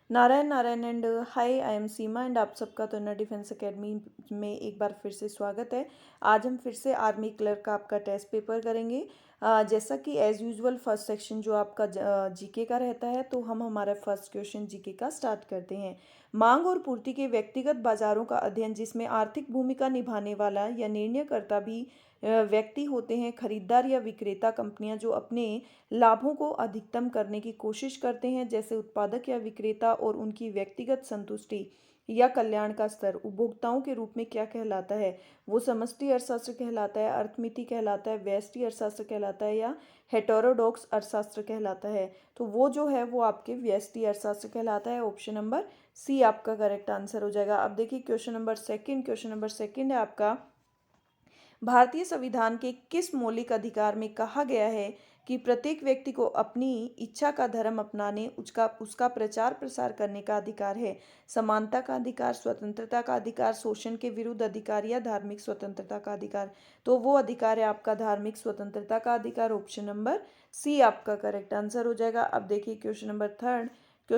Narayan Narayan and hi, I am Seema and आप सबका तो इंडियन डिफेंस एकेडमी में एक बार फिर से स्वागत है। आज हम फिर से आर्मी क्लर्क का आपका टेस्ट पेपर करेंगे। जैसा कि एज़ यूजुअल फर्स्ट सेक्शन जो आपका जीके का रहता है, तो हम हमारा फर्स्ट क्वेश्चन जीके का स्टार्ट करते हैं। मांग और पूर्ति के व्यक्तिगत बाजारों का अध्ययन जिसमें आर्थिक भूमिका निभाने वाला या निर्णयकर्ता भी व्यक्ति होते हैं, खरीदार या विक्रेता कंपनियां जो अपने लाभों को अधिकतम करने की कोशिश करते हैं, जैसे उत्पादक या विक्रेता, और उनकी व्यक्तिगत संतुष्टि या कल्याण का स्तर उपभोक्ताओं के रूप में क्या कहलाता है। वो समष्टि अर्थशास्त्र कहलाता है, अर्थमिति कहलाता है, व्यष्टि अर्थशास्त्र कहलाता है, या हेटेरोडॉक्स अर्थशास्त्र कहलाता है। तो वो जो है वो आपके व्यष्टि अर्थशास्त्र कहलाता है। ऑप्शन नंबर सी आपका करेक्ट आंसर हो जाएगा। अब देखिए क्वेश्चन नंबर सेकंड है आपका, भारतीय संविधान के किस मौलिक अधिकार में कहा गया है कि प्रत्येक व्यक्ति को अपनी इच्छा का धर्म अपनाने उसका उसका प्रचार प्रसार करने का अधिकार है। समानता का अधिकार, स्वतंत्रता का अधिकार, शोषण के विरुद्ध अधिकार, या धार्मिक स्वतंत्रता का अधिकार। तो वो अधिकार है आपका धार्मिक स्वतंत्रता का अधिकार। ऑप्शन नंबर सी आपका करेक्ट आंसर हो जाएगा। अब देखिए क्वेश्चन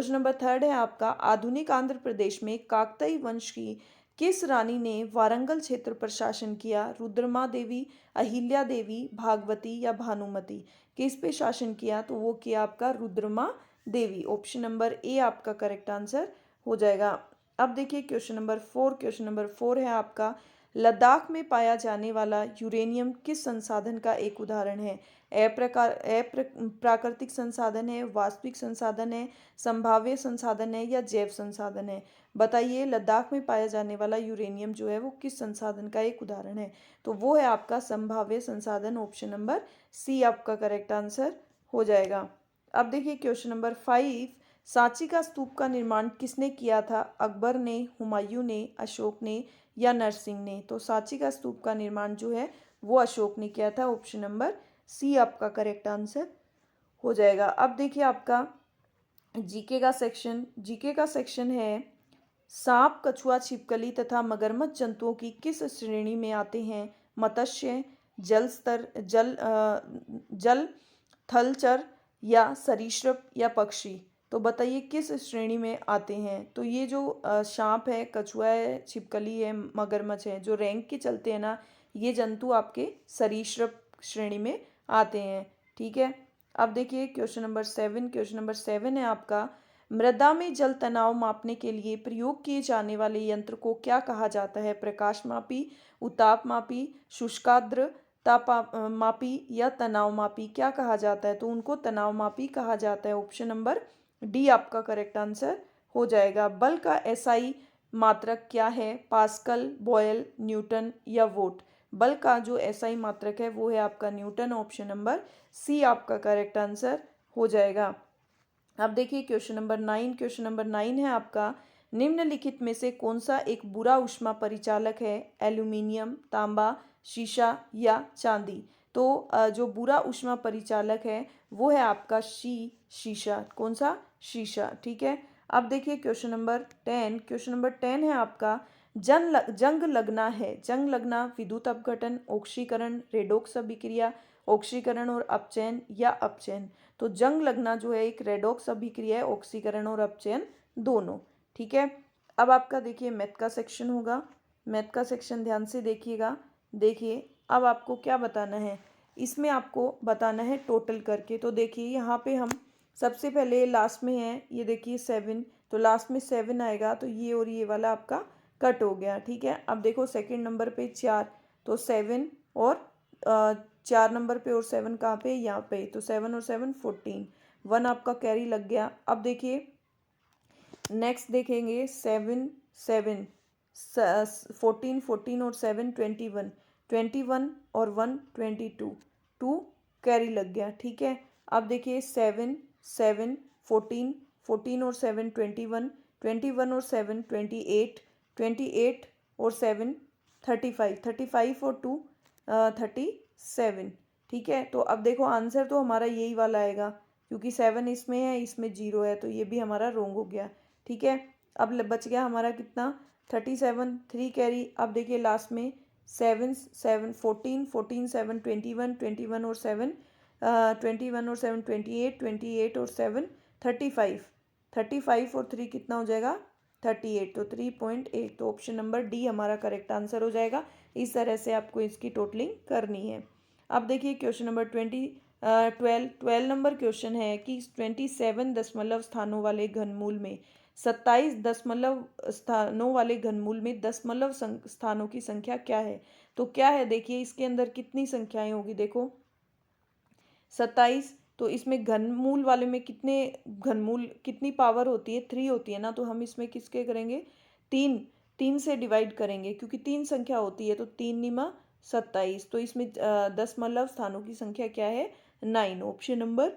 नंबर थर्ड है आपका, आधुनिक आंध्र प्रदेश में काकतीय वंश की किस रानी ने वारंगल क्षेत्र पर शासन किया। रुद्रमा देवी, अहिल्या देवी, भागवती, या भानुमति। किस पे शासन किया, तो वो किया आपका रुद्रमा देवी। ऑप्शन नंबर ए आपका करेक्ट आंसर हो जाएगा। अब देखिए क्वेश्चन नंबर फोर है आपका, लद्दाख में पाया जाने वाला यूरेनियम किस संसाधन का एक उदाहरण है। प्राकृतिक संसाधन है, वास्तविक संसाधन है, संभाव्य संसाधन है, या जैव संसाधन है। बताइए, लद्दाख में पाया जाने वाला यूरेनियम जो है वो किस संसाधन का एक उदाहरण है। तो वो है आपका संभाव्य संसाधन। ऑप्शन नंबर सी आपका करेक्ट आंसर हो जाएगा। अब देखिए क्वेश्चन नंबर फाइव, सांची का स्तूप का निर्माण किसने किया था। अकबर ने, हुमायूं ने, अशोक ने, या नरसिंह ने। तो सांची का स्तूप का निर्माण जो है वो अशोक ने किया था। ऑप्शन नंबर सी आपका करेक्ट आंसर हो जाएगा। अब देखिए आपका जीके का सेक्शन है, सांप, कछुआ, छिपकली तथा मगरमच्छ जंतुओं की किस श्रेणी में आते हैं। मत्स्य, जल स्तर जल जल थलचर, या सरीसृप, या पक्षी। तो बताइए किस श्रेणी में आते हैं। तो ये जो सांप है, कछुआ है, छिपकली है, मगरमच्छ है, जो रैंक के चलते हैं ना, ये जंतु आपके सरीसृप श्रेणी में आते हैं। ठीक है। अब देखिए क्वेश्चन नंबर सेवन है आपका, मृदा में जल तनाव मापने के लिए प्रयोग किए जाने वाले यंत्र को क्या कहा जाता है। प्रकाश मापी, उताप मापी, शुष्काद्र मापी, या तनाव मापी। क्या कहा जाता है, तो उनको तनाव मापी कहा जाता है। ऑप्शन नंबर डी आपका करेक्ट आंसर हो जाएगा। बल का एसआई मात्रक क्या है। पास्कल, बॉयल, न्यूटन, या वोल्ट। बल का जो एसआई मात्रक है वो है आपका न्यूटन। ऑप्शन नंबर सी आपका करेक्ट आंसर हो जाएगा। अब देखिए क्वेश्चन नंबर नाइन है आपका, निम्नलिखित में से कौन सा एक बुरा ऊष्मा परिचालक है। एल्यूमिनियम, तांबा, शीशा, या चांदी। तो जो बुरा ऊष्मा परिचालक है वो है आपका शीशा। कौन सा, शीशा। ठीक है। अब देखिए क्वेश्चन नंबर टेन है आपका, जंग लगना विद्युत अपघटन, ऑक्सीकरण, रेडॉक्स अभिक्रिया, ऑक्सीकरण और अपचयन, या अपचयन। तो जंग लगना जो है एक रेडॉक्स अभिक्रिया है, ऑक्सीकरण और अपचयन दोनों। ठीक है। अब आपका देखिए मैथ का सेक्शन होगा। मैथ का सेक्शन ध्यान से देखिएगा। देखिए अब आपको क्या बताना है, इसमें आपको बताना है टोटल करके। तो देखिए यहाँ पे हम सबसे पहले लास्ट में है, ये देखिए 7, तो लास्ट में 7 आएगा, तो ये और ये वाला आपका कट हो गया। ठीक है। अब देखो सेकंड नंबर पे 4, तो 7 और 4 नंबर पे, और 7 कहाँ पे, यहाँ पे। तो 7 और 7 14, 1 आपका कैरी लग गया। अब देखिए नेक्स्ट देखेंगे 7 7 14 14 और 7 21, 21 और 1 22, 2 कैरी लग गया। ठीक है। अब देखिए 7 7 14 14 और 7 21, 21 और 7 28, 28 और 7 35, 35 और 2 37। ठीक है। तो अब देखो आंसर तो हमारा यही वाला आएगा, क्योंकि 7 इसमें है, इसमें 0 है, तो ये भी हमारा रॉन्ग हो गया। ठीक है। अब बच गया हमारा कितना, 37, 3 कैरी। अब देखिए लास्ट में 7 7 14 14 7 21, 21 और 7 21 और 7 28, 28 और 7 35, 35 और 3 कितना हो जाएगा 38, तो 3.8। तो ऑप्शन नंबर डी हमारा करेक्ट आंसर हो जाएगा। इस तरह से आपको इसकी टोटलिंग करनी है। अब देखिए क्वेश्चन नंबर 12 नंबर क्वेश्चन है कि 27 दशमलव स्थानों वाले घनमूल में 27 दशमलव स्थानों वाले घनमूल में दशमलव स्थानों की संख्या क्या है। तो क्या है देखिए इसके अंदर कितनी संख्याएं होगी, देखो 27, तो इसमें घनमूल वाले में कितने घनमूल कितनी पावर होती है 3 होती है ना, तो हम इसमें किसके करेंगे 3 से डिवाइड करेंगे क्योंकि 3 संख्या होती है, तो 3×9 = 27। तो इसमें दशमलव स्थानों की संख्या क्या है 9। ऑप्शन नंबर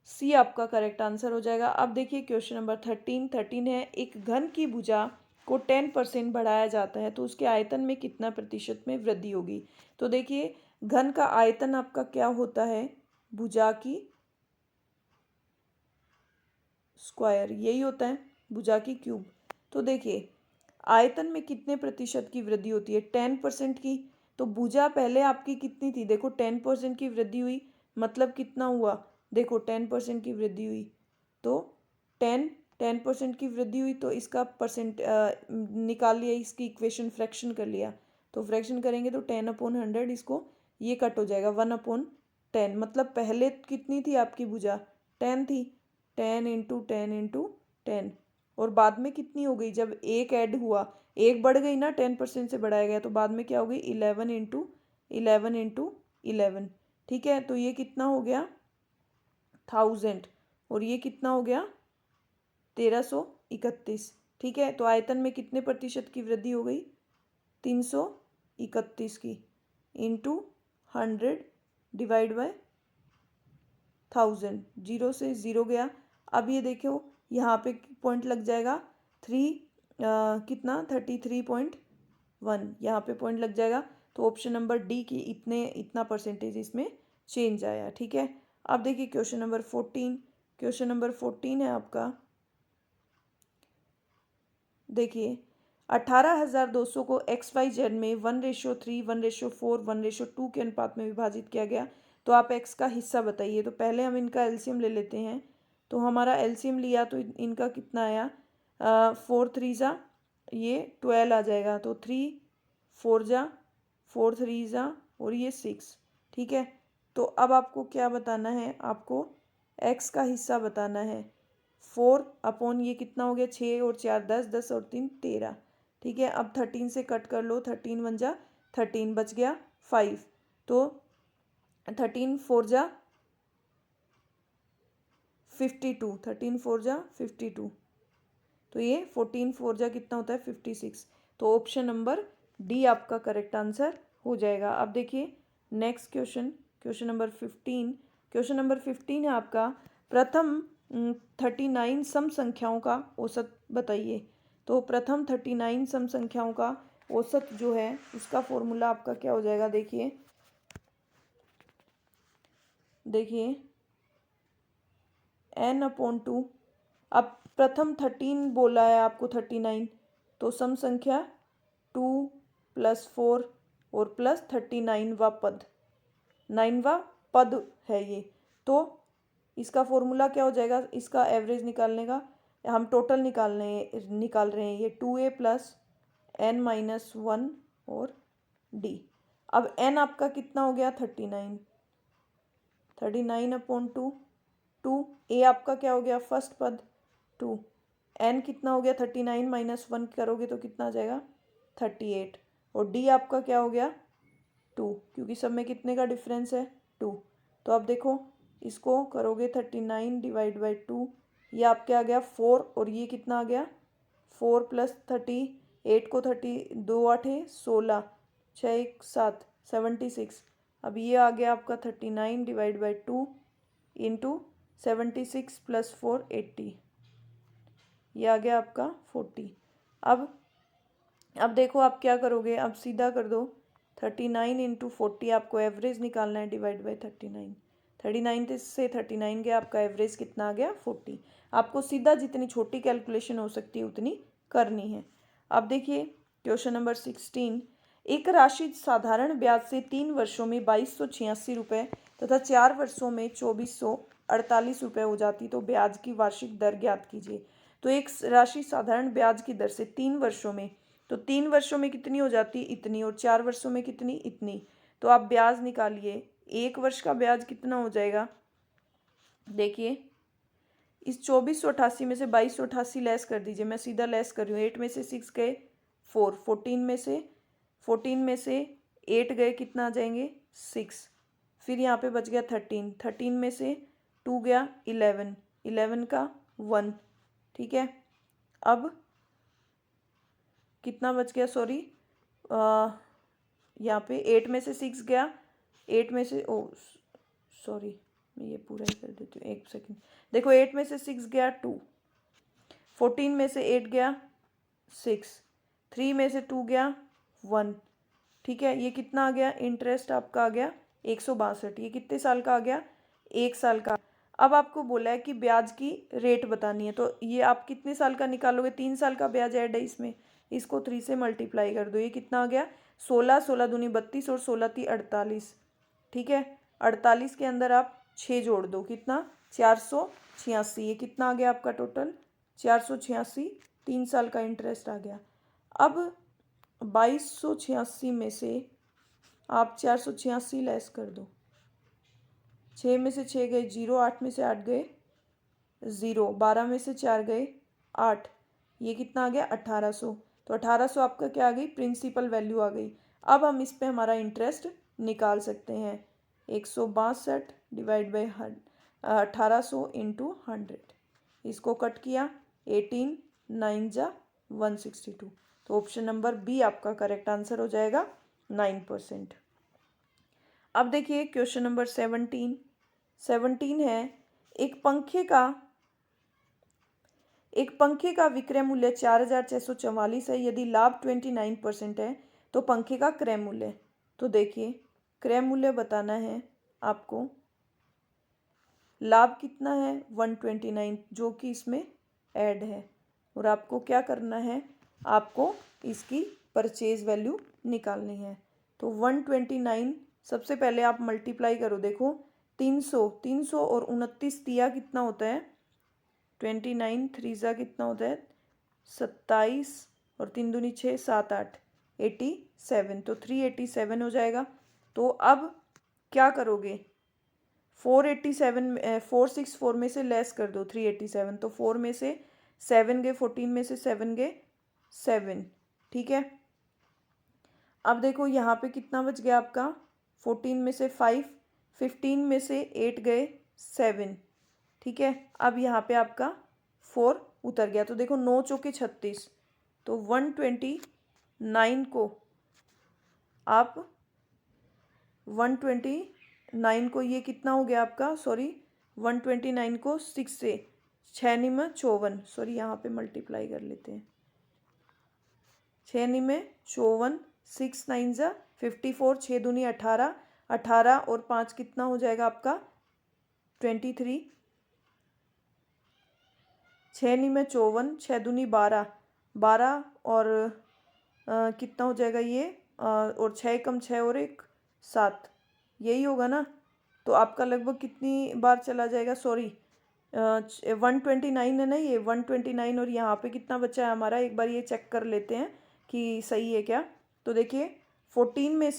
सी आपका करेक्ट आंसर हो जाएगा। अब देखिए क्वेश्चन नंबर 13 है, एक घन की भुजा को 10% बढ़ाया जाता है तो उसके आयतन में कितना प्रतिशत में वृद्धि होगी। तो देखिए घन का आयतन आपका क्या होता है, भुजा की स्क्वायर, यही होता है भुजा की क्यूब। तो देखिए आयतन में कितने प्रतिशत की वृद्धि होती है 10% की। तो भुजा पहले आपकी कितनी थी, देखो 10% की वृद्धि हुई, मतलब कितना हुआ, देखो 10% की वृद्धि हुई, तो 10% की वृद्धि हुई, तो इसका परसेंट निकाल लिया, इसकी इक्वेशन फ्रैक्शन कर लिया, तो फ्रैक्शन करेंगे तो 10/100, इसको ये कट हो जाएगा 1/10। मतलब पहले कितनी थी आपकी भुजा 10 थी, 10 × 10 × 10, और बाद में कितनी हो गई, जब एक ऐड हुआ, एक बढ़ गई ना 10% से बढ़ाया गया, तो बाद में क्या हो गई 11 × 11 × 11। ठीक है, तो ये कितना हो गया 1000, और ये कितना हो गया 1331। ठीक है, तो आयतन में कितने प्रतिशत की वृद्धि हो गई 331 की, इंटू 100 डिवाइड बाय 1000, 0 से 0 गया। अब ये देखो यहाँ पे पॉइंट लग जाएगा 33.1, यहाँ पे पॉइंट लग जाएगा। तो ऑप्शन नंबर डी की इतना परसेंटेज इसमें चेंज आया। ठीक है, अब देखिए क्वेश्चन नंबर 14 है आपका। देखिए 18,200 को XYZ में 1:3, 1:4, 1:2 के अनुपात में विभाजित किया गया, तो आप x का हिस्सा बताइए। तो पहले हम इनका एलसीएम ले लेते हैं, तो हमारा एलसीएम लिया तो इनका कितना आया 4 3 जा ये 12 आ जाएगा, तो 3 4 जा 4 3 जा और ये 6। ठीक है, तो अब आपको क्या बताना है, आपको x का हिस्सा बताना है। 4 ये कितना हो गया 6 और 4 10, 10 और 3 13। ठीक है, अब 13 से कट कर लो, 13 1 जा 13, बच गया 5, तो 13 4 जा 52, 13 4 जा 52, तो ये 14 4 जा कितना होता है 56। तो ऑप्शन नंबर डी आपका करेक्ट आंसर हो जाएगा। अब देखिए नेक्स्ट क्वेश्चन नंबर 15 है आपका, प्रथम 39 सम संख्याओं का औसत बताइए। तो प्रथम 39 सम संख्याओं का औसत जो है उसका फॉर्मूला आपका क्या हो जाएगा, देखिए n/2। अब प्रथम 13 बोला है आपको 39, तो सम संख्या 2 + 4 और प्लस 39वां पद, 9वां पद है ये। तो इसका फॉर्मूला क्या हो जाएगा, इसका एवरेज निकालने का, हम टोटल निकाल रहे हैं ये 2a + n-1 और d। अब n आपका कितना हो गया 39, 39/2, 2a आपका क्या हो गया फर्स्ट पद 2, n कितना हो गया 39 - 1 करोगे तो कितना आ जाएगा 38, और d आपका क्या हो गया 2, क्योंकि सब में कितने का डिफरेंस है 2। तो अब देखो इसको करोगे 39 डिवाइड बाई 2, ये आपके आ गया 4, और ये कितना आ गया 4 + 38 को 2 8 16, 6 1 7 76। अब ये आ गया आपका 39 डिवाइड बाई 2 इंटू 76 + 4 80, ये आ गया आपका 40। अब देखो आप क्या करोगे, अब सीधा कर दो 39 × 40, आपको एवरेज निकालना है डिवाइड बाई 39, 39 से 39 गया, आपका एवरेज कितना आ गया 40। आपको सीधा जितनी छोटी कैलकुलेशन हो सकती है उतनी करनी है। अब देखिए क्वेश्चन नंबर 16, एक राशि साधारण ब्याज से 3 वर्षों में 2286 रुपये तथा 4 वर्षों में 2400 ₹48 हो जाती तो ब्याज की वार्षिक दर ज्ञात कीजिए। तो एक राशि साधारण ब्याज की दर से 3 वर्षों में, तो 3 वर्षों में कितनी हो जाती इतनी, और 4 वर्षों में कितनी इतनी। तो आप ब्याज निकालिए, 1 वर्ष का ब्याज कितना हो जाएगा। देखिए इस 2488 में से 2288 लेस कर दीजिए, मैं सीधा लेस कर रही हूँ। 8 में से 6 गए 4, 14 में से 8 गए कितना आ जाएंगे 6, फिर यहाँ पे बच गया 13 में से 2 गया 11 का 1, ठीक है। अब कितना बच गया, सॉरी यहाँ पे 8 में से 6 गया, 8 में से सॉरी मैं ये पूरा ही कर देती हूँ, 1 सेकेंड। देखो 8 में से 6 गया 2, 14 में से 8 गया 6, 3 में से 2 गया 1, ठीक है। ये कितना आ गया, इंटरेस्ट आपका आ गया 162। ये कितने साल का आ गया, 1 साल का। अब आपको बोला है कि ब्याज की रेट बतानी है, तो ये आप कितने साल का निकालोगे, 3 साल का ब्याज ऐड है इसमें, इसको 3 से मल्टीप्लाई कर दो। ये कितना आ गया 16, 16 दूनी 32 और 16 ती 48, ठीक है। 48 के अंदर आप 6 जोड़ दो, कितना 486। ये कितना आ गया आपका टोटल 486, 3 साल का इंटरेस्ट आ गया। अब 2286 में से आप 486 लेस कर दो, 6 में से 6 गए 0, 8 में से 8 गए 0, 12 में से 4 गए 8, ये कितना आ गया 1800। तो 1800 आपका क्या आ गई, प्रिंसिपल वैल्यू आ गई। अब हम इस पे हमारा इंटरेस्ट निकाल सकते हैं, 162 डिवाइड बाई 1800 इंटू 100, इसको कट किया 18 9 जा 162। तो ऑप्शन नंबर बी आपका करेक्ट आंसर हो जाएगा 9%। अब देखिए क्वेश्चन नंबर 17 है, एक पंखे का विक्रय मूल्य 4644 है, यदि लाभ 29% है तो पंखे का क्रय मूल्य। तो देखिए क्रय मूल्य बताना है आपको, लाभ कितना है 129 जो कि इसमें ऐड है, और आपको क्या करना है, आपको इसकी परचेज वैल्यू निकालनी है। तो 129 सबसे पहले आप मल्टीप्लाई करो, देखो 300 और 29 दिया कितना होता है 29, 3 जा कितना होता है 27 और 3 दूनी 6, 7 8 87, तो 387 हो जाएगा। तो अब क्या करोगे, 464 में से लेस कर दो 387, तो 4 में से 7 गए, 14 में से 7 गए 7, ठीक है। अब देखो यहाँ पे कितना बच गया आपका, 14 में से 5, 15 में से 8 गए 7, ठीक है। अब यहाँ पे आपका 4 उतर गया, तो देखो 9 चौके 36, तो 129 को आप 129 को ये कितना हो गया आपका, सॉरी 129 को 6 से 6 नी में 54, सॉरी यहाँ पे मल्टीप्लाई कर लेते हैं, 6 नी में 54, 6 9 जा 54, 6 दूनी 18, 18 और 5 कितना हो जाएगा आपका 23, 6 नी में 54, 6 दूनी 12, 12 और कितना हो जाएगा ये और 6 कम 6 और 1 7, यही होगा ना। तो आपका लगभग कितनी बार चला जाएगा, सॉरी 129 है ना, ये 129 और यहाँ पे कितना बचा है हमारा, एक बार ये चेक कर लेते हैं कि सही है क्या। तो देखिए 14 में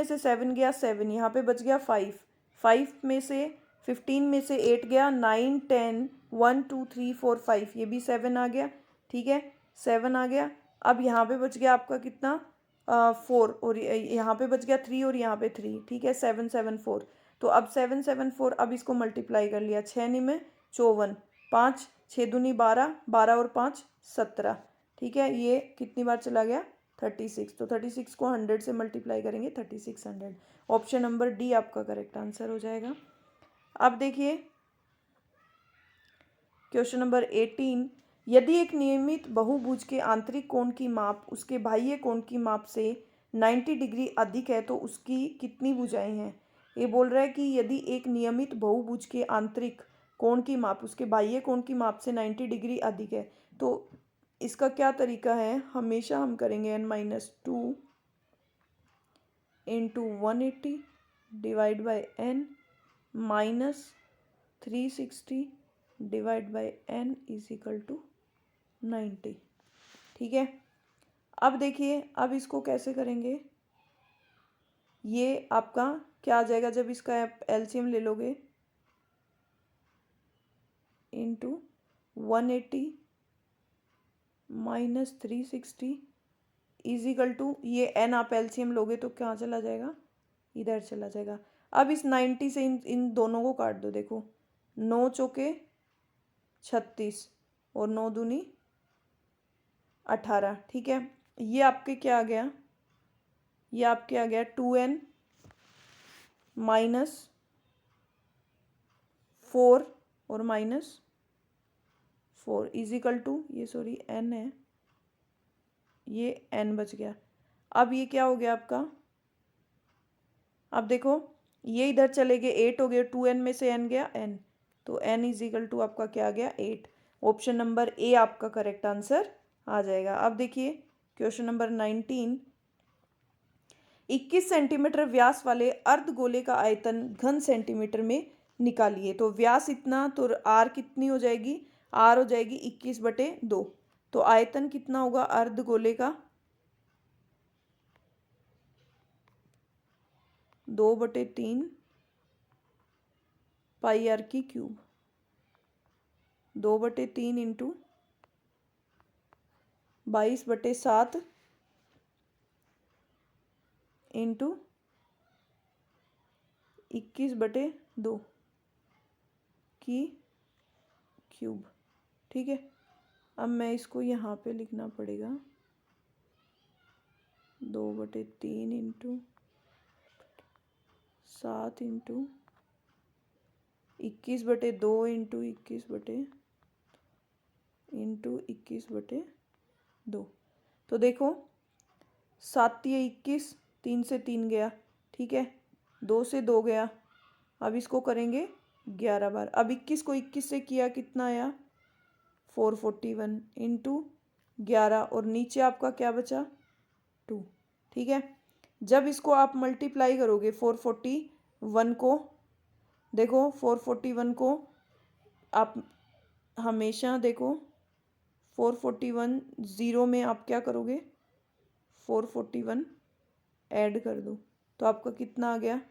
से 7 गया 7, यहाँ पे बच गया 5, 5 में से 15 में से 8 गया 9 10 1 2 3 4 5, ये भी 7 आ गया, ठीक है 7 आ गया। अब यहाँ पे बच गया आपका कितना 4, और यहाँ पे बच गया 3 और यहाँ पे 3, ठीक है 7 7 4। तो अब 7 7 4, अब इसको मल्टीप्लाई कर लिया, 6 नी में 54, 5 6 दूनी 12, 12 और 5 17, ठीक है। ये कितनी बार चला गया 36, तो 36 को 100 से मल्टीप्लाई करेंगे 3600। ऑप्शन नंबर डी आपका करेक्ट आंसर हो जाएगा। अब देखिए क्वेश्चन नंबर 18, यदि एक नियमित बहुभुज के आंतरिक कोण की माप उसके बाह्य कोण की माप से 90 डिग्री अधिक है तो उसकी कितनी भुजाएं हैं। ये बोल रहा है कि यदि एक नियमित बहुभुज के आंतरिक कोण की माप उसके बाह्य कोण की माप से 90 डिग्री अधिक है, तो इसका क्या तरीका है, हमेशा हम करेंगे n-2 into 180 divide by n minus 360 divide by n is equal to 90। ठीक है, अब देखिए अब इसको कैसे करेंगे। ये आपका क्या आ जाएगा जब इसका एलसीएम ले लोगे, into 180 minus 360 is equal to, ये n आप एलसीएम लोगे तो क्या चला जाएगा, इधर चला जाएगा। अब इस 90 से इन दोनों को काट दो। देखो 9 चौके 36 और 9 दूनी 18। ठीक है, ये आपके क्या आ गया, ये आपके आ गया 2n माइनस 4 और माइनस 4 इज इक्वल टू, ये सॉरी n है, ये n बच गया। अब ये क्या हो गया आपका, अब देखो ये इधर चले गए 8 हो गए, 2n में से n गया n, तो n इज इक्वल टू आपका क्या आ गया 8। ऑप्शन नंबर ए आपका करेक्ट आंसर आ जाएगा। अब देखिए क्वेश्चन नंबर 19, 21 सेंटीमीटर व्यास वाले अर्धगोले का आयतन घन सेंटीमीटर में निकालिए। तो व्यास इतना, तो आर कितनी हो जाएगी, आर हो जाएगी 21/2। तो आयतन कितना होगा अर्धगोले का, 2/3 पाई आर की क्यूब, 2/3 इंटू 22/7 इंटू 21/2 की क्यूब। ठीक है, अब मैं इसको यहाँ पे लिखना पड़ेगा 2/3 इंटू 7 इंटू 21/2 इंटू 21/2। तो देखो 7 या 21, 3 से 3 गया, ठीक है, 2 से 2 गया। अब इसको करेंगे 11 बार। अब 21 को 21 से किया कितना आया 441 इंटू 11 और नीचे आपका क्या बचा 2। ठीक है, जब इसको आप मल्टीप्लाई करोगे 441 को, देखो 441 को आप हमेशा देखो 441 0 में आप क्या करोगे 441 ऐड कर दो, तो आपका कितना आ गया,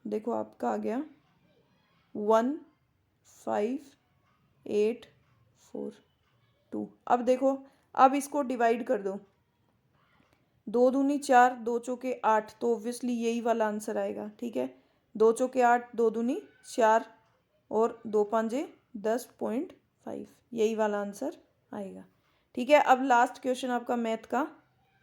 देखो आपका आ गया 15842। अब देखो अब इसको डिवाइड कर दो, 2 दूनी 4, 2 चौके 8, तो ऑब्वियसली यही वाला आंसर आएगा। ठीक है, 2 चौके 8, 2 दूनी 4 और 2 पांजे 10.5, यही वाला आंसर आएगा। ठीक है, अब लास्ट क्वेश्चन आपका मैथ का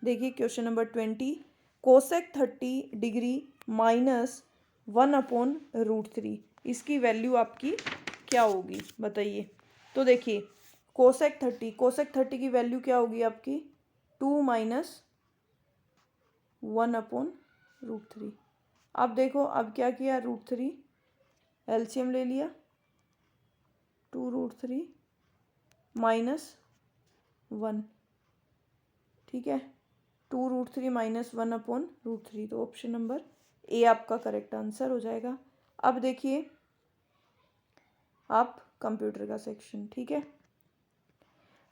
देखिए, question number 20, cosec 30 degree minus 1/√3, इसकी वैल्यू आपकी क्या होगी बताइए। तो देखिए कोसेक 30 की वैल्यू क्या होगी आपकी 2 माइनस 1/√3। अब देखो अब क्या किया, √3 एलसीएम ले लिया, 2√3 माइनस 1। ठीक है, 2√3 माइनस 1/√3, तो ऑप्शन नंबर ए आपका करेक्ट आंसर हो जाएगा। अब देखिए आप कंप्यूटर का सेक्शन। ठीक है,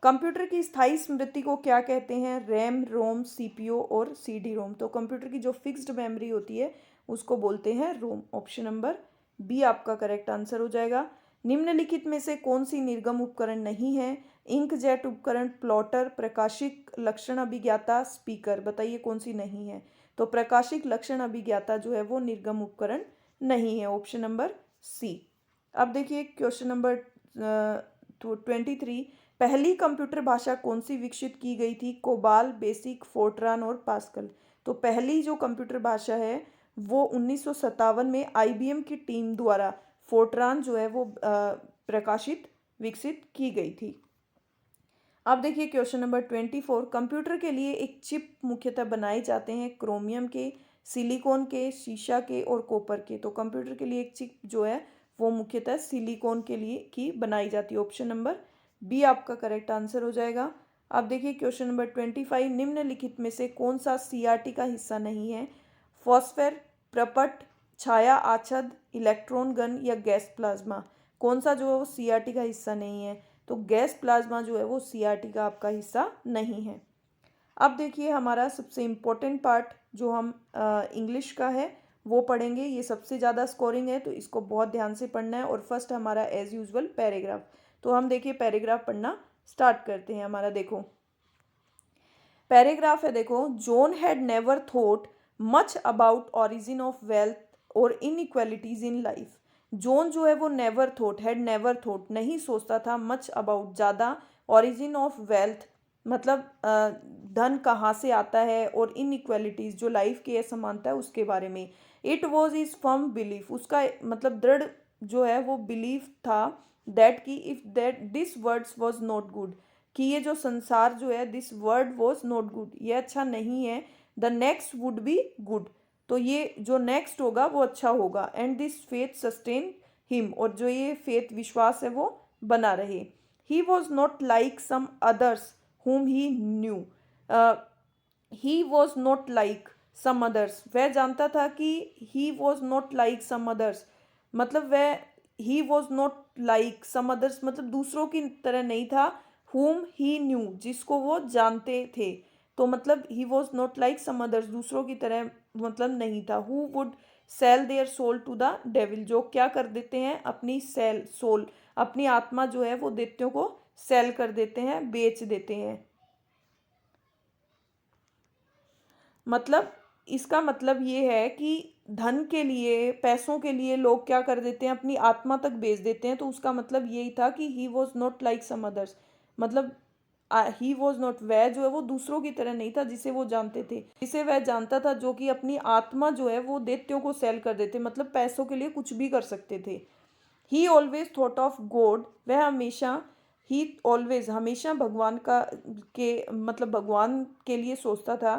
कंप्यूटर की स्थायी स्मृति को क्या कहते हैं, रैम, रोम, सीपीयू और सीडी रोम। तो कंप्यूटर की जो फिक्स्ड मेमोरी होती है उसको बोलते हैं रोम। ऑप्शन नंबर बी आपका करेक्ट आंसर हो जाएगा। निम्नलिखित में से कौन सी निर्गम उपकरण नहीं है, इंकजेट उपकरण, प्लॉटर, प्रकाशिक लक्षण अभिज्ञाता, स्पीकर। बताइए कौन सी नहीं है। तो प्रकाशिक लक्षण अभिज्ञाता जो है वो निर्गम उपकरण नहीं है, ऑप्शन नंबर सी। अब देखिए क्वेश्चन नंबर 23, पहली कंप्यूटर भाषा कौन सी विकसित की गई थी, कोबाल, बेसिक, फोर्ट्रान और पास्कल। तो पहली जो कंप्यूटर भाषा है वो 1957 में आईबीएम की टीम द्वारा फोर्ट्रान जो है वो विकसित की गई थी। अब देखिए क्वेश्चन नंबर 24, कंप्यूटर के लिए एक चिप मुख्यतः बनाए जाते हैं क्रोमियम के, सिलिकॉन के, शीशा के और कॉपर के। तो कंप्यूटर के लिए एक चिप जो है वो मुख्यतः सिलिकॉन के लिए की बनाई जाती है, ऑप्शन नंबर बी आपका करेक्ट आंसर हो जाएगा। अब देखिए क्वेश्चन नंबर 25, निम्नलिखित में से कौन सा सीआरटी का हिस्सा नहीं है, फॉस्फेर, प्रपट, छाया आच्छाद, इलेक्ट्रॉन गन या गैस प्लाज्मा? कौन सा जो है वो सीआरटी का हिस्सा नहीं है? तो गैस प्लाज्मा जो है वो सीआरटी का आपका हिस्सा नहीं है। अब देखिए हमारा सबसे इम्पोर्टेंट पार्ट जो हम इंग्लिश का है वो पढ़ेंगे। ये सबसे ज़्यादा स्कोरिंग है तो इसको बहुत ध्यान से पढ़ना है। और फर्स्ट हमारा एज यूजुअल पैराग्राफ। तो हम देखिए पैराग्राफ पढ़ना स्टार्ट करते हैं। हमारा देखो पैराग्राफ है, देखो, John had never thought much about origin of wealth और इनइक्वालिटीज इन लाइफ। जॉन जो है वो never thought, had never thought, नहीं सोचता था, मच अबाउट, ज़्यादा, ओरिजिन ऑफ वेल्थ मतलब धन कहाँ से आता है, और इनइक्वालिटीज जो लाइफ की असमानता है उसके बारे में। It was is firm belief, उसका मतलब दृढ़ जो है वो बिलीफ था, दैट कि if that this words was not good, कि ये जो संसार जो है, this word was not good, ये अच्छा नहीं है, the next would be good, तो ये जो नेक्स्ट होगा वो अच्छा होगा, and this faith sustain him, और जो ये फेथ विश्वास है वो बना रहे। He was not like some others whom he knew. He was not like some others. वह जानता था कि he was not like some others, मतलब वह he was not like some others मतलब दूसरों की तरह नहीं था, whom he knew जिसको वो जानते थे, तो मतलब he was not like some others दूसरों की तरह मतलब नहीं था। who would sell their soul to the devil, जो क्या कर देते हैं, अपनी सोल, अपनी आत्मा जो है वो दैत्यों को सेल कर देते हैं, बेच देते हैं। मतलब इसका मतलब ये है कि धन के लिए, पैसों के लिए लोग क्या कर देते हैं, अपनी आत्मा तक बेच देते हैं। तो उसका मतलब यही था कि he was not like some others, मतलब ही वॉज नॉट, वह जो है वो दूसरों की तरह नहीं था जिसे वो जानते थे, जिसे वह जानता था, जो कि अपनी आत्मा जो है वो दैत्यों को सेल कर देते, मतलब पैसों के लिए कुछ भी कर सकते थे। ही ऑलवेज थॉट ऑफ गॉड, वह हमेशा, ही ऑलवेज हमेशा भगवान का के मतलब भगवान के लिए सोचता था।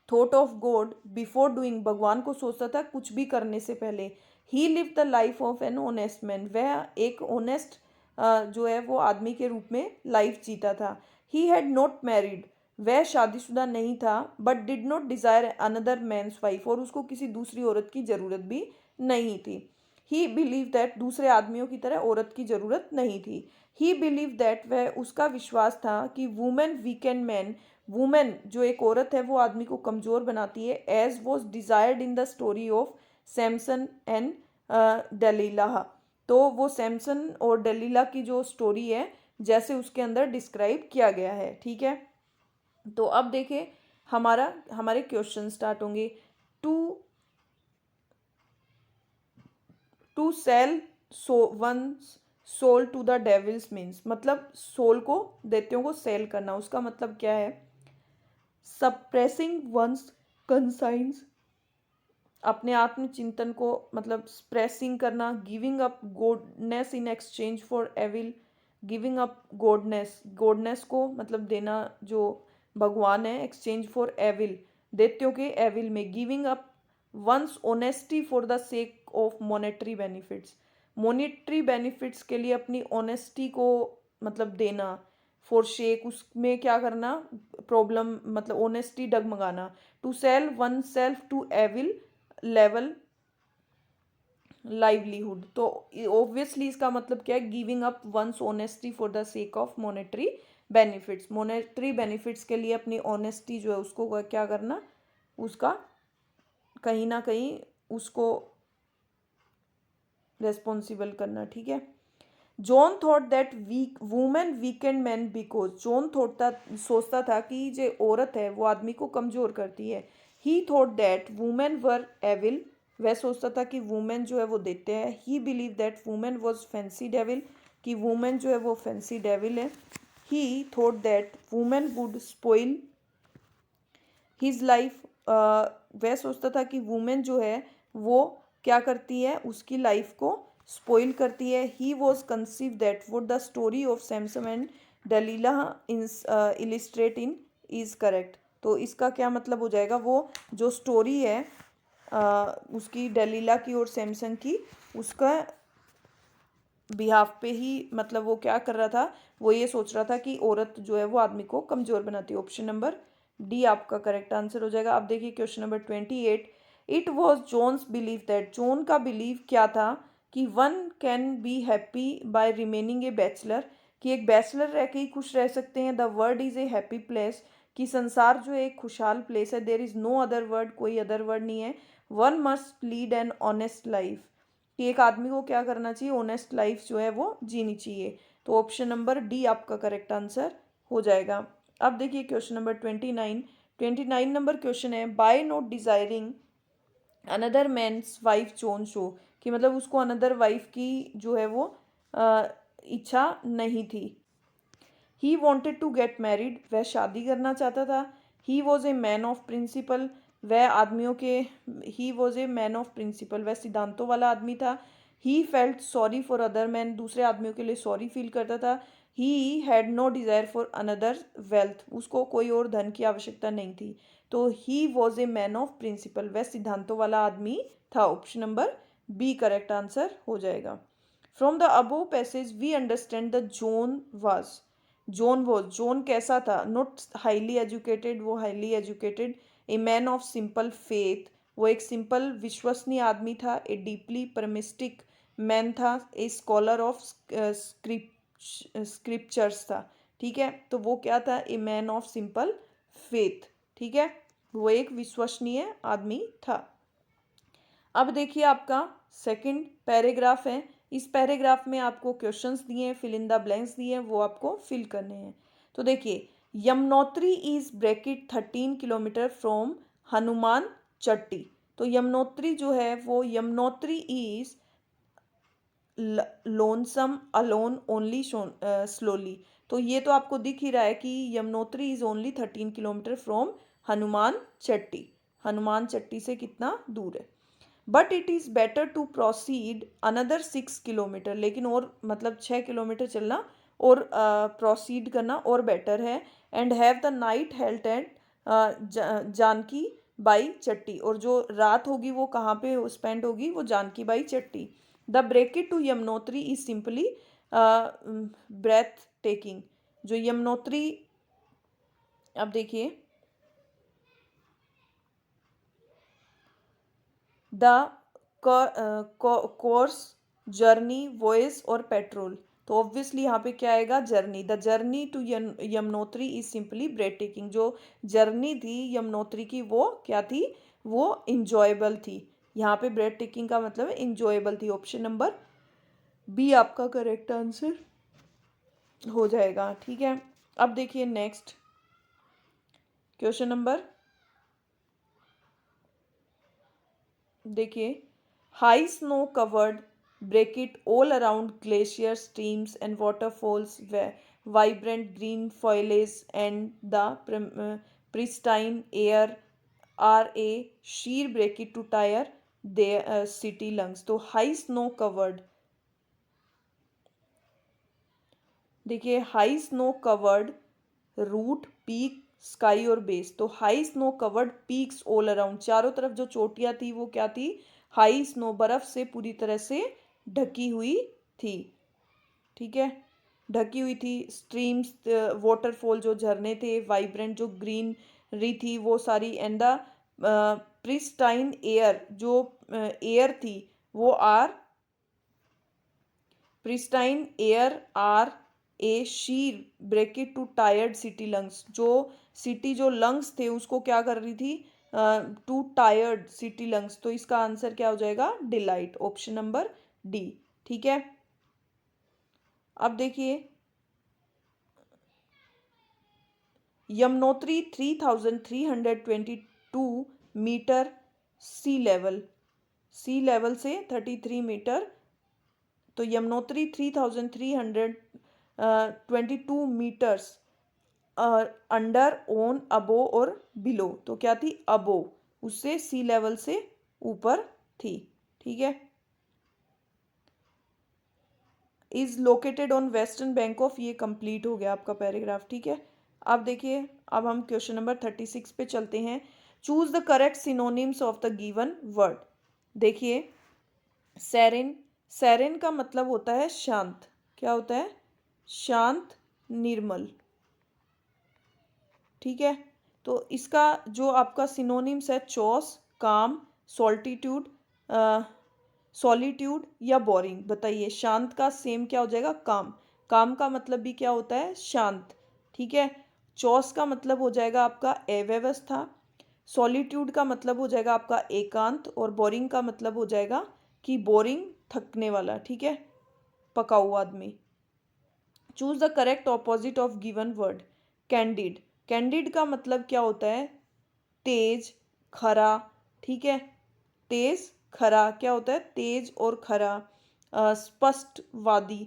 Thought of God before doing, भगवान को सोचता था कुछ भी करने से पहले। He live the life of an honest man, वह एक ऑनेस्ट जो है वो आदमी के रूप में लाइफ जीता था। ही हैड नॉट मैरिड, वह शादीशुदा नहीं था, but did not desire another man's wife, और उसको किसी दूसरी औरत की जरूरत भी नहीं थी। ही बिलीव दैट, दूसरे आदमियों की तरह औरत की जरूरत नहीं थी। ही बिलीव दैट, वह उसका विश्वास था कि वुमेन वीकेंड मैन, वुमेन जो एक औरत है वो आदमी को कमज़ोर बनाती है, as was desired in the story of Samson and Delilah. तो वो सैमसन और दलीला की जो स्टोरी है जैसे उसके अंदर डिस्क्राइब किया गया है। ठीक है, तो अब देखें हमारे क्वेश्चन स्टार्ट होंगे। To sell one soul to the devil's means, मतलब सोल को, दैत्यों को सेल करना, उसका मतलब क्या है? सप्रेसिंग वंस कंसाइंस, अपने आत्मचिंतन को मतलब स्प्रेसिंग करना। Giving up goodness in exchange for evil, giving up goodness, goodness को मतलब देना जो भगवान है, एक्सचेंज फॉर एविल, दैत्यों के एविल में। Giving up one's honesty for the sake of monetary benefits, monetary benefits के लिए अपनी ऑनेस्टी को मतलब देना, फॉर शेक, उसमें क्या करना, प्रॉब्लम मतलब ऑनेस्टी डगमगाना। To sell one self to evil level livelihood, तो ऑब्वियसली इसका मतलब क्या है, giving up one's honesty for the sake of monetary benefits, monetary benefits के लिए अपनी ऑनेस्टी जो है उसको क्या करना, उसका कहीं ना कहीं उसको रेस्पॉन्सिबल करना। ठीक है, John thought that weak women weakened man because, John सोचता था कि जो औरत है वो आदमी को कमजोर करती है। He thought that women were evil, वह सोचता था कि वुमेन जो है वो देते हैं। ही believe that women was fancy devil, कि वुमेन जो है वो फैंसी डेविल है। He thought that women would spoil his life, वह सोचता था कि वुमेन जो है वो क्या करती है, उसकी लाइफ को स्पॉइल करती है। He was conceive that would the story of Samson and Delilah illustrate in is correct, तो इसका क्या मतलब हो जाएगा, वो जो स्टोरी है उसकी दलीला की और सैमसन की, उसका बिहाफ पे ही मतलब वो क्या कर रहा था, वो ये सोच रहा था कि औरत जो है वो आदमी को कमजोर बनाती है। ऑप्शन नंबर डी आपका करेक्ट आंसर हो जाएगा। अब देखिए question number 28, it was John's believe that, John का बिलीव क्या था कि one can be happy by remaining a bachelor, कि एक बैचलर रह के ही खुश रह सकते हैं। The world is a happy place, कि संसार जो एक खुशहाल प्लेस है। There is no other word, कोई अदर वर्ड नहीं है। One must lead an honest life, कि एक आदमी को क्या करना चाहिए, ऑनेस्ट लाइफ जो है वो जीनी चाहिए। तो ऑप्शन नंबर डी आपका करेक्ट आंसर हो जाएगा। अब देखिए क्वेश्चन नंबर 29 नंबर क्वेश्चन है, by not desiring another man's wife John show, कि मतलब उसको अनदर वाइफ की जो है वो इच्छा नहीं थी। He wanted to get married, वह शादी करना चाहता था। He was a man of principle, वह आदमियों के, he was a man of principle, वह सिद्धांतों वाला आदमी था। He felt sorry for other man, दूसरे आदमियों के लिए सॉरी फील करता था। He had no desire for another wealth, उसको कोई और धन की आवश्यकता नहीं थी। तो he was a man of principle, वह सिद्धांतों वाला आदमी था। Option number B correct answer हो जाएगा। From the above passage we understand the John was, John कैसा था, नॉट हाईली एजुकेटेड, वो highly educated. A man of simple faith, वो एक सिंपल विश्वसनीय आदमी था। ए डीपली परमिस्टिक मैन था। ए स्कॉलर ऑफ स्क्रिप्चर्स था। ठीक है, तो वो क्या था, ए मैन ऑफ सिंपल फेथ। ठीक है, वो एक विश्वसनीय आदमी था। अब देखिए आपका सेकंड पैराग्राफ है। इस पैराग्राफ में आपको क्वेश्चंस दिए हैं, फिल इन द ब्लैंक्स दिए हैं, वो आपको फिल करने हैं। तो देखिए, Yamunotri is bracket 13 kilometre from Hanuman Chatti. तो यमुनोत्री जो है वो, Yamunotri is lonesome alone only slowly. तो ये तो आपको दिख ही रहा है कि Yamunotri is only 13 kilometre from Hanuman Chatti. Hanuman Chatti से कितना दूर है। But it is better to proceed another 6 kilometre, लेकिन और मतलब 6 किलोमीटर चलना और प्रोसीड करना और बेटर है। And have the night halt at Janki Bai Chatti, और जो रात होगी वो कहाँ पे स्पेंड होगी, वो Janki Bai Chatti. The bracket to Yamunotri is simply breathtaking, जो यमुनोत्री, अब देखिए, द कोर्स, जर्नी, वॉइस और पेट्रोल। तो ऑब्वियसली यहाँ पे क्या आएगा, journey. The journey to Yamunotri is simply breathtaking, जो जर्नी थी यमुनोत्री की वो क्या थी, वो इंजॉयबल थी। यहाँ पे ब्रेथ टेकिंग का मतलब इंजॉयबल थी। ऑप्शन नंबर बी आपका करेक्ट आंसर हो जाएगा। ठीक है, अब देखिए नेक्स्ट क्वेश्चन नंबर, देखिए, high snow covered bracket all around glacier streams and waterfalls, vibrant green foliage and the pristine air are a sheer bracket to tire the city lungs. तो high snow covered, देखिए, high snow covered route, peak, sky और base. तो high snow covered peaks all around, चारों तरफ जो चोटियां थी वो क्या थी, हाई स्नो, बर्फ से पूरी तरह से ढकी हुई थी। ठीक है, ढकी हुई थी। स्ट्रीम्स, वाटरफॉल जो झरने थे, वाइब्रेंट जो ग्रीनरी थी वो सारी, एंड द प्रिस्टाइन एयर, जो एयर थी वो are, pristine air are a sheer bracket to tired city lungs, जो सिटी जो लंग्स थे उसको क्या कर रही थी, टू टायर्ड सिटी लंग्स। तो इसका आंसर क्या हो जाएगा, डिलाइट। Option number D. ठीक है, अब देखिए, यमुनोत्री 3322 मीटर सी लेवल से 33 मीटर। तो यमुनोत्री 3322 मीटर्स अंडर, ऑन, अबो और बिलो। तो क्या थी, अबो, उससे सी लेवल से ऊपर थी। ठीक है, is located on western bank of, ये कंप्लीट हो गया आपका पैराग्राफ। ठीक है, अब देखिए, अब हम क्वेश्चन नंबर 36 पे चलते हैं। Choose the correct synonyms of the given word. देखिए, सेरेन, सेरेन का मतलब होता है शांत। क्या होता है, शांत, निर्मल। ठीक है, तो इसका जो आपका सिनोनिम्स है, चौस, काम, सॉल्टीट्यूड, सॉलिट्यूड या बोरिंग? बताइए। शांत का सेम क्या हो जाएगा? काम। काम का मतलब भी क्या होता है? शांत। ठीक है। चौस का मतलब हो जाएगा आपका अव्यवस्था। सॉलिट्यूड का मतलब हो जाएगा आपका एकांत। और बोरिंग का मतलब हो जाएगा कि बोरिंग, थकने वाला। ठीक है, पका हुआ आदमी। Choose the correct opposite of given word. Candid. Candid का मतलब क्या होता है? तेज, खरा। ठीक है, तेज, खरा क्या होता है? तेज और खरा। स्पष्टवादी।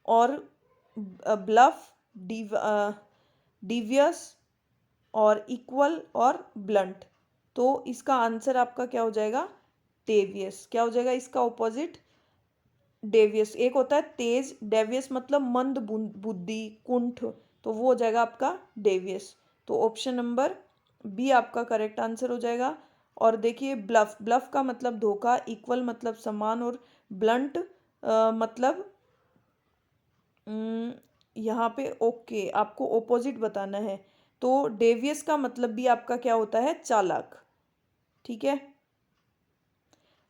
और ब्लफ, डिवियस और इक्वल और ब्लंट। तो इसका आंसर आपका क्या हो जाएगा? डेवियस। क्या हो जाएगा इसका ऑपोजिट? डेवियस। एक होता है तेज, डेवियस मतलब मंद बुद्धि, कुंठ, तो वो हो जाएगा आपका डेवियस। तो ऑप्शन नंबर बी आपका करेक्ट आंसर हो जाएगा। और देखिए ब्लफ, ब्लफ का मतलब धोखा, इक्वल मतलब समान, और ब्लंट मतलब यहाँ पे ओके आपको ओपोजिट बताना है। तो डेवियस का मतलब भी आपका क्या होता है? चालाक। ठीक है,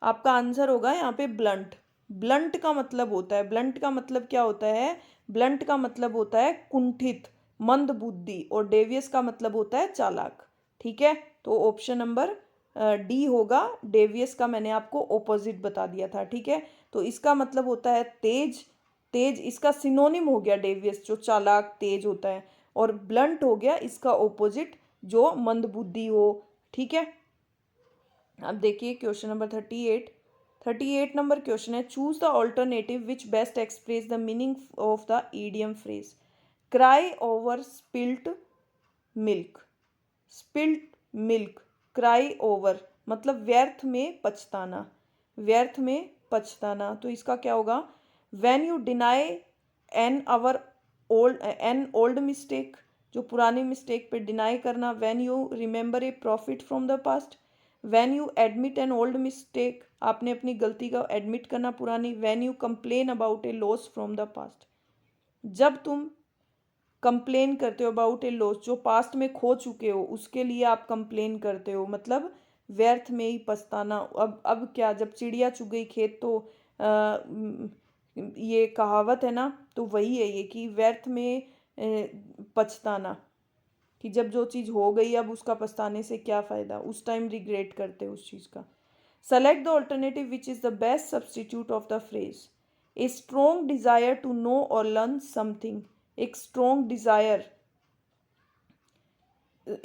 आपका आंसर होगा यहाँ पे ब्लंट। ब्लंट का मतलब होता है, ब्लंट का मतलब क्या होता है? ब्लंट का मतलब होता है कुंठित, मंद बुद्धि, और डेवियस का मतलब होता है चालाक। ठीक है, तो ऑप्शन नंबर डी होगा। डेवियस का मैंने आपको ऑपोजिट बता दिया था। ठीक है, तो इसका मतलब होता है तेज। तेज इसका सिनोनिम हो गया डेवियस, जो चालाक तेज होता है। और ब्लंट हो गया इसका ऑपोजिट, जो मंद बुद्धि हो। ठीक है, अब देखिए क्वेश्चन नंबर 38। 38 नंबर क्वेश्चन है, choose the alternative which best express the meaning of the idiom phrase. Cry over spilt milk. Spilt milk, cry over मतलब व्यर्थ में पछताना। व्यर्थ में पछताना, तो इसका क्या होगा? When you deny an old mistake, जो पुरानी मिस्टेक पे डिनाई करना। When you remember A profit from the past. When you admit an old mistake, आपने अपनी गलती का एडमिट करना पुरानी। When you complain about A loss from the past, जब तुम कंप्लेन करते हो अबाउट ए लॉस, जो पास्ट में खो चुके हो उसके लिए आप कंप्लेन करते हो, मतलब व्यर्थ में ही पछताना। अब क्या, जब चिड़िया चुग गई खेत, तो ये कहावत है ना, तो वही है ये कि व्यर्थ में पछताना, कि जब जो चीज़ हो गई अब उसका पछताने से क्या फ़ायदा, उस टाइम रिग्रेट करते हो उस चीज़ का। Select the alternative which is the best substitute of the phrase. A strong desire to know और लर्न समथिंग। एक स्ट्रोंग डिज़ायर,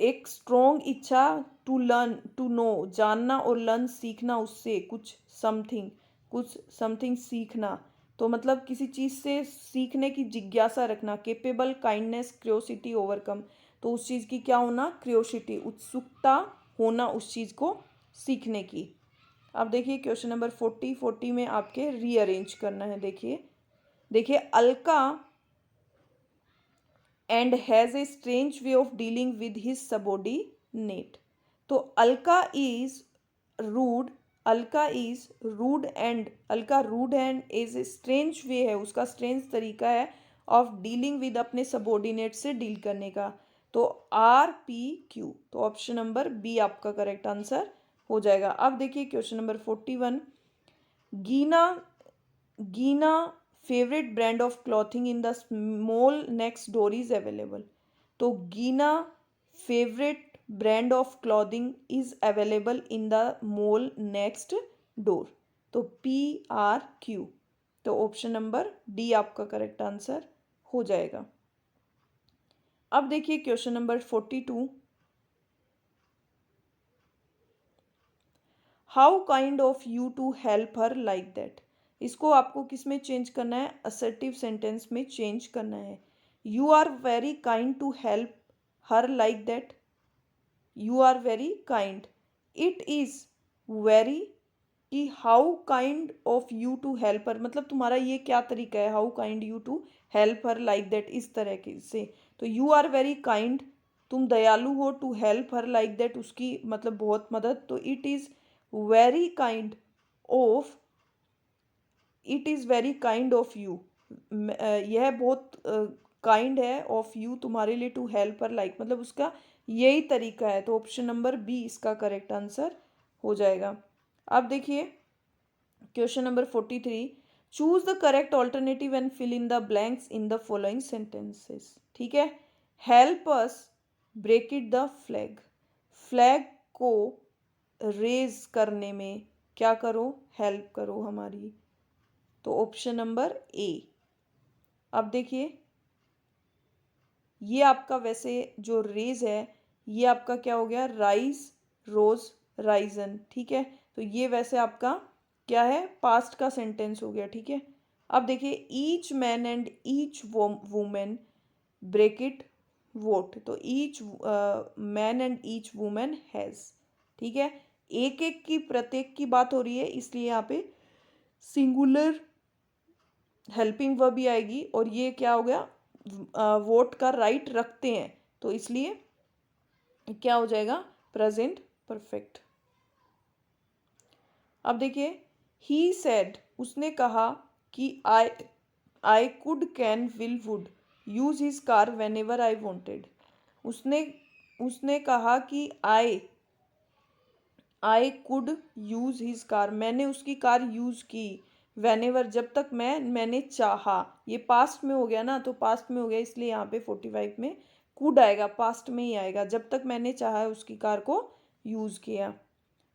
एक स्ट्रोंग इच्छा, टू लर्न, टू नो जानना, और लर्न सीखना उससे कुछ, समथिंग कुछ, समथिंग सीखना, तो मतलब किसी चीज़ से सीखने की जिज्ञासा रखना। केपेबल, काइंडनेस, क्रियोसिटी, ओवरकम, तो उस चीज़ की क्या होना? क्रियोसिटी, उत्सुकता होना उस चीज़ को सीखने की। अब देखिए क्वेश्चन नंबर 40 में आपके रीअरेंज करना है। देखिए देखिए Alka and has a strange way of dealing with his subordinate. तो Alka is rude, Alka is rude and, Alka rude and is a strange way है, उसका स्ट्रेंज तरीका है ऑफ डीलिंग विद, अपने सबॉर्डिनेट से डील करने का। तो RPQ, तो ऑप्शन नंबर बी आपका करेक्ट आंसर हो जाएगा। अब देखिए question number 41। Gina, Gina favourite brand of clothing in the mall next door is available. तो Gina favourite brand of clothing is available in the mall next door. तो PRQ, तो option number D आपका correct answer हो जाएगा। अब देखिए question number 42। How kind of you to help her like that. इसको आपको किस में चेंज करना है? असर्टिव सेंटेंस में चेंज करना है। You are very kind to help her like that. You are very kind, it is very, कि how kind of you to help her, मतलब तुम्हारा ये क्या तरीका है? How kind you to help her like that, इस तरह के से। तो यू आर वेरी काइंड, तुम दयालु हो, to help her like that, उसकी मतलब बहुत मदद। तो it is very kind of, it is very kind of you, यह बहुत काइंड है ऑफ यू, तुम्हारे लिए, टू हेल्प हर लाइक, मतलब उसका यही तरीका है। तो ऑप्शन नंबर बी इसका करेक्ट आंसर हो जाएगा। अब देखिए question number 43, choose the correct alternative and fill in the blanks in the following sentences. ठीक है, help us break it the flag, flag को रेज करने में क्या करो, हेल्प करो हमारी, तो ऑप्शन नंबर ए। अब देखिए ये आपका वैसे जो रेज है ये आपका क्या हो गया, राइज, रोज, राइजन। ठीक है, तो ये वैसे आपका क्या है, पास्ट का सेंटेंस हो गया। ठीक है, अब देखिए each man and each women break it vote, तो each man and each women has. ठीक है, एक एक की प्रत्येक की बात हो रही है इसलिए यहाँ पे सिंगुलर हेल्पिंग वर्ब भी आएगी, और ये क्या हो गया, वोट का राइट रखते हैं, तो इसलिए क्या हो जाएगा, प्रेजेंट परफेक्ट। अब देखिए ही सेड, उसने कहा कि I could can will would use his car when ever I wanted. उसने उसने कहा कि I could use his car, मैंने उसकी कार यूज की, वेन एवर जब तक मैंने चाहा, ये पास्ट में हो गया ना, तो पास्ट में हो गया इसलिए यहाँ पे 45 में कुड आएगा, पास्ट में ही आएगा, जब तक मैंने चाहा उसकी कार को यूज किया।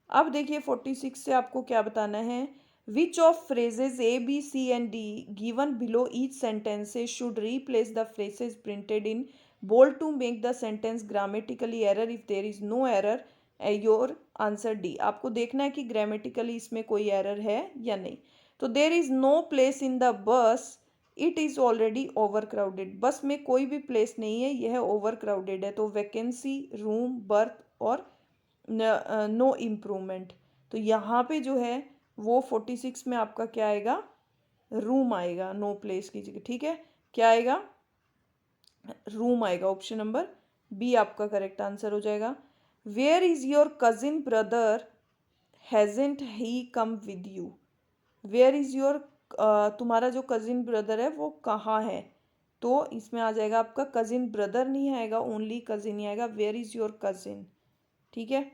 अब देखिए 46 से आपको क्या बताना है, which of phrases A B C and D given below each sentences should replace the phrases printed in bold to make the sentence grammatically error, if there is no error your answer D. आपको देखना है कि grammatically इसमें कोई error है या नहीं। तो there is no place in the bus, it is already over crowded, bus में कोई भी प्लेस नहीं है, यह ओवर क्राउडेड है, तो वैकेंसी, रूम, बर्थ और नो इम्प्रूवमेंट। तो यहाँ पे जो है वो 46 में आपका क्या आएगा, रूम आएगा, नो प्लेस की जगह। ठीक है, क्या आएगा, रूम आएगा, ऑप्शन नंबर बी आपका करेक्ट आंसर हो जाएगा। Where is your cousin brother hasn't he come with you, where is your, तुम्हारा जो कजिन ब्रदर है वो कहाँ है, तो इसमें आ जाएगा आपका कजिन ब्रदर नहीं आएगा, ओनली कजिन ही आएगा, वेयर इज योर कजिन। ठीक है,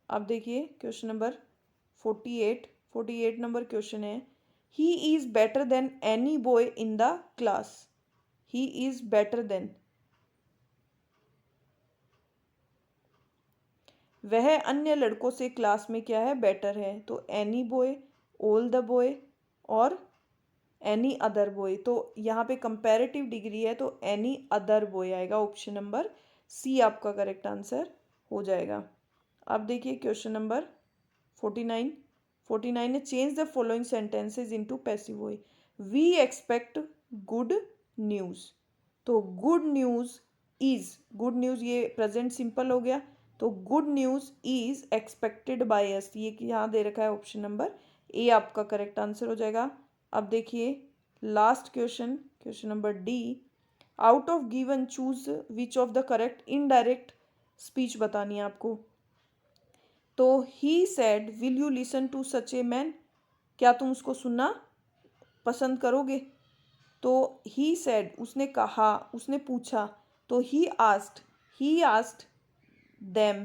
अब देखिए क्वेश्चन नंबर 48 नंबर क्वेश्चन है, he is better than any boy in the class, he is better than, वह अन्य लड़कों से क्लास में क्या है, बेटर है, तो any boy, all the boy और एनी अदर बॉय, तो यहाँ पे कंपैरेटिव डिग्री है तो एनी अदर बॉय आएगा, ऑप्शन नंबर सी आपका करेक्ट आंसर हो जाएगा। अब देखिए क्वेश्चन नंबर 49 है, change the following sentences into passive voice, we expect good news, तो good news is, good news ये प्रेजेंट सिंपल हो गया, तो good news is expected by us, ये यहाँ दे रखा है, ऑप्शन नंबर ए आपका करेक्ट आंसर हो जाएगा। अब देखिए last question, question number D, out of given choose which of the correct indirect speech बतानी है आपको। तो he said will you listen to such a man, क्या तुम उसको सुनना पसंद करोगे, तो ही सेड उसने कहा, उसने पूछा, तो he asked them,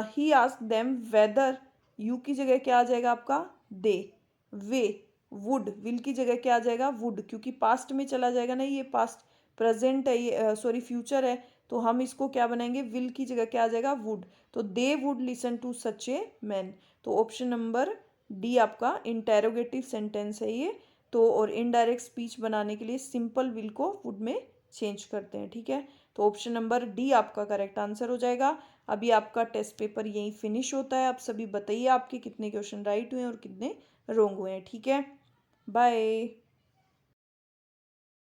he asked them weather, you की जगह क्या आ जाएगा आपका, दे, वे, वुड, विल की जगह क्या आ जाएगा, वुड, क्योंकि पास्ट में चला जाएगा ना, ये पास्ट प्रेजेंट है, ये सॉरी फ्यूचर है, तो हम इसको क्या बनाएंगे, विल की जगह क्या आ जाएगा, वुड, तो they would listen to such a man, तो ऑप्शन नंबर डी आपका इंटेरोगेटिव सेंटेंस है ये, तो और इनडायरेक्ट स्पीच बनाने के लिए सिंपल विल को वुड में चेंज करते हैं। ठीक है, तो ऑप्शन नंबर डी आपका करेक्ट आंसर हो जाएगा। अभी आपका टेस्ट पेपर यहीं फिनिश होता है, आप सभी बताइए आपके कितने क्वेश्चन राइट हुए हैं और कितने रॉन्ग हुए हैं। ठीक है, बाय।